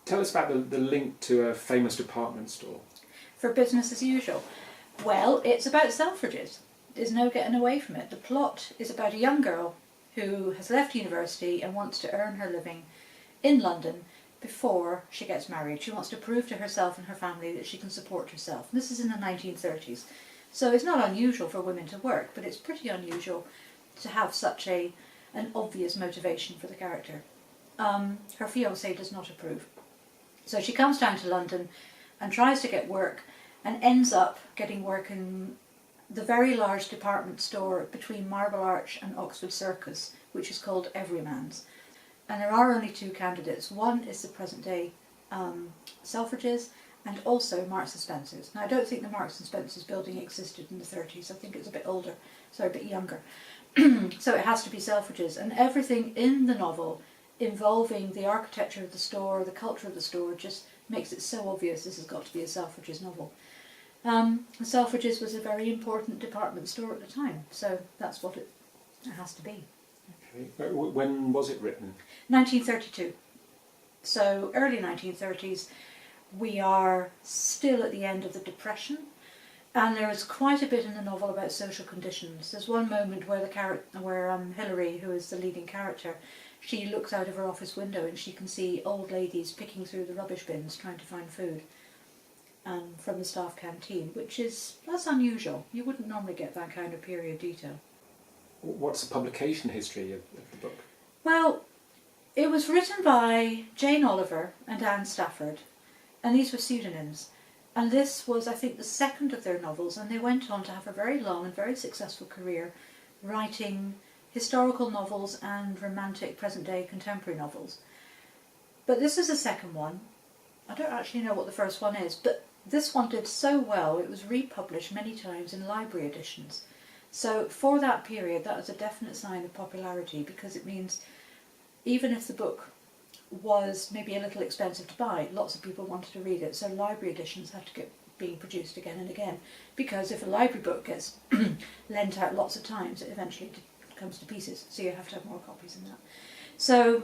Tell us about the link to a famous department store. For business as usual. Well, it's about Selfridges. There's no getting away from it. The plot is about a young girl who has left university and wants to earn her living in London before she gets married. She wants to prove to herself and her family that she can support herself. This is in the 1930s. So it's not unusual for women to work, but it's pretty unusual to have such an obvious motivation for the character. Her fiancé does not approve. So she comes down to London and tries to get work and ends up getting work in the very large department store between Marble Arch and Oxford Circus, which is called Everyman's. And there are only two candidates. One is the present day Selfridges, and also Marks and Spencer's. Now I don't think the Marks and Spencer's building existed in the 30s. I think it's a bit older, sorry, a bit younger. So it has to be Selfridges, and everything in the novel involving the architecture of the store, the culture of the store, just makes it so obvious this has got to be a Selfridges novel. Selfridges was a very important department store at the time, so that's what it has to be. Okay. When was it written? 1932. So early 1930s. We are still at the end of the Depression, and there is quite a bit in the novel about social conditions. There's one moment where Hilary, who is the leading character, she looks out of her office window and she can see old ladies picking through the rubbish bins trying to find food from the staff canteen, that's unusual. You wouldn't normally get that kind of period detail. What's the publication history of the book? Well, it was written by Jane Oliver and Anne Stafford, and these were pseudonyms. And this was, I think, the second of their novels, and they went on to have a very long and very successful career writing historical novels and romantic present-day contemporary novels. But this is the second one. I don't actually know what the first one is, but this one did so well, it was republished many times in library editions. So for that period, that was a definite sign of popularity, because it means even if the book was maybe a little expensive to buy, lots of people wanted to read it, so library editions had to get being produced again and again, because if a library book gets lent out lots of times, it eventually comes to pieces, so you have to have more copies than that. So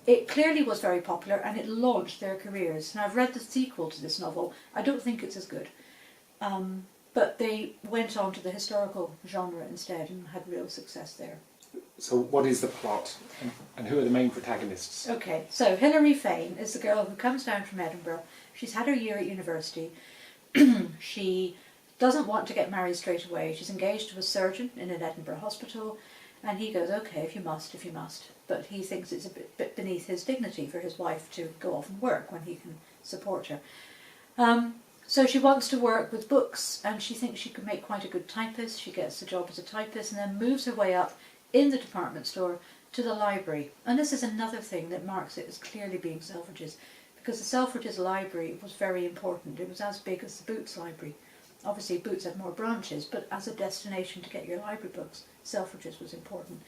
it clearly was very popular, and it launched their careers. Now I've read the sequel to this novel. I don't think it's as good, but they went on to the historical genre instead and had real success there. So what is the plot, and who are the main protagonists? Okay, so Hilary Fane is the girl who comes down from Edinburgh. She's had her year at university. She doesn't want to get married straight away. She's engaged to a surgeon in an Edinburgh hospital, and he goes, okay, if you must. But he thinks it's a bit beneath his dignity for his wife to go off and work when he can support her. So she wants to work with books, and she thinks she could make quite a good typist. She gets the job as a typist and then moves her way up in the department store to the library. And this is another thing that marks it as clearly being Selfridges, because the Selfridges library was very important. It was as big as the Boots library. Obviously Boots had more branches, but as a destination to get your library books, Selfridges was important.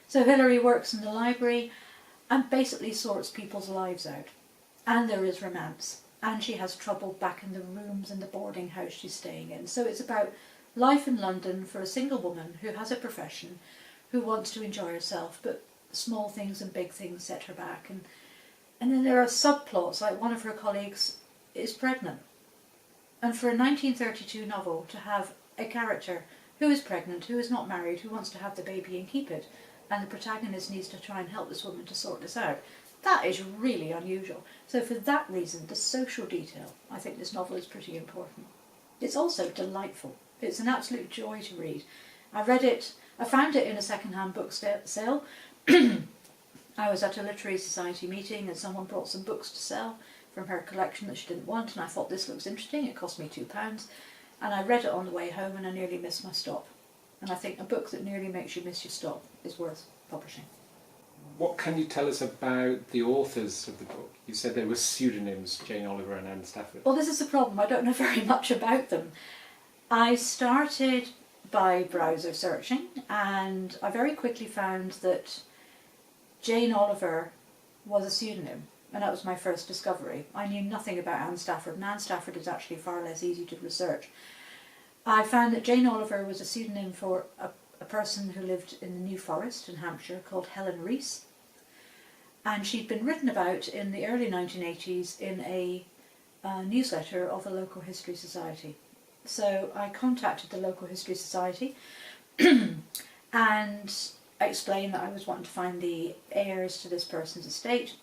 So Hilary works in the library and basically sorts people's lives out. And there is romance. And she has trouble back in the rooms in the boarding house she's staying in. So it's about life in London for a single woman who has a profession, who wants to enjoy herself, but small things and big things set her back. And then there are subplots, like one of her colleagues is pregnant. And for a 1932 novel, to have a character who is pregnant, who is not married, who wants to have the baby and keep it, and the protagonist needs to try and help this woman to sort this out, that is really unusual. So for that reason, the social detail, I think this novel is pretty important. It's also delightful. It's an absolute joy to read. I found it in a second-hand book sale. I was at a literary society meeting and someone brought some books to sell from her collection that she didn't want, and I thought this looks interesting. It cost me £2, and I read it on the way home and I nearly missed my stop. And I think a book that nearly makes you miss your stop is worth publishing. What can you tell us about the authors of the book? You said there were pseudonyms, Jane Oliver and Anne Stafford. Well, this is the problem. I don't know very much about them. I started by browser searching, and I very quickly found that Jane Oliver was a pseudonym, and that was my first discovery. I knew nothing about Anne Stafford, and Anne Stafford is actually far less easy to research. I found that Jane Oliver was a pseudonym for a person who lived in the New Forest in Hampshire called Helen Rees. and she'd been written about in the early 1980s in a newsletter of a local history society. So I contacted the local history society and explained that I was wanting to find the heirs to this person's estate.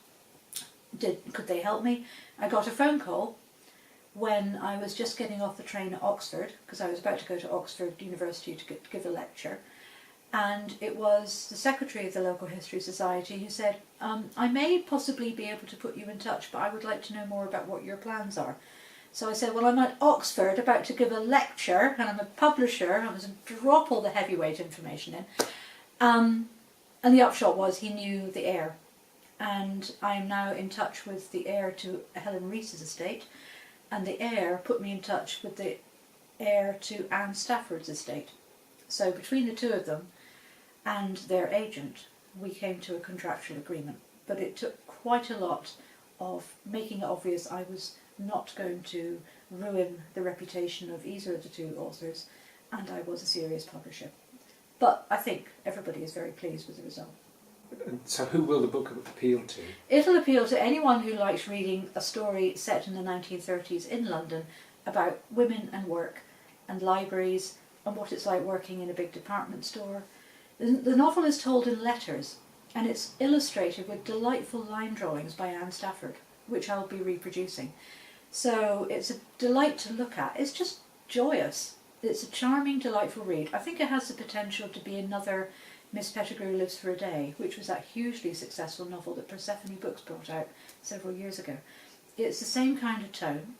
Could they help me? I got a phone call when I was just getting off the train at Oxford, because I was about to go to Oxford University to give a lecture, and it was the secretary of the local history society who said, I may possibly be able to put you in touch, but I would like to know more about what your plans are. So I said, well, I'm at Oxford about to give a lecture, and I'm a publisher, and I was to drop all the heavyweight information in. And the upshot was he knew the heir, and I am now in touch with the heir to Helen Reese's estate, and the heir put me in touch with the heir to Anne Stafford's estate. So between the two of them and their agent, we came to a contractual agreement. But it took quite a lot of making it obvious I was not going to ruin the reputation of either of the two authors, and I was a serious publisher. But I think everybody is very pleased with the result. So who will the book appeal to? It'll appeal to anyone who likes reading a story set in the 1930s in London about women and work and libraries and what it's like working in a big department store. The novel is told in letters, and it's illustrated with delightful line drawings by Anne Stafford, which I'll be reproducing. So it's a delight to look at. It's just joyous. It's a charming, delightful read. I think it has the potential to be another Miss Pettigrew Lives for a Day, which was that hugely successful novel that Persephone Books brought out several years ago. It's the same kind of tone.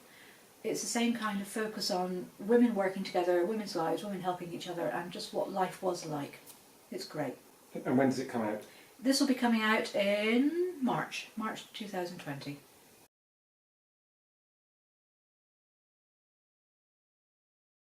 It's the same kind of focus on women working together, women's lives, women helping each other, and just what life was like. It's great. And when does it come out? This will be coming out in March 2020.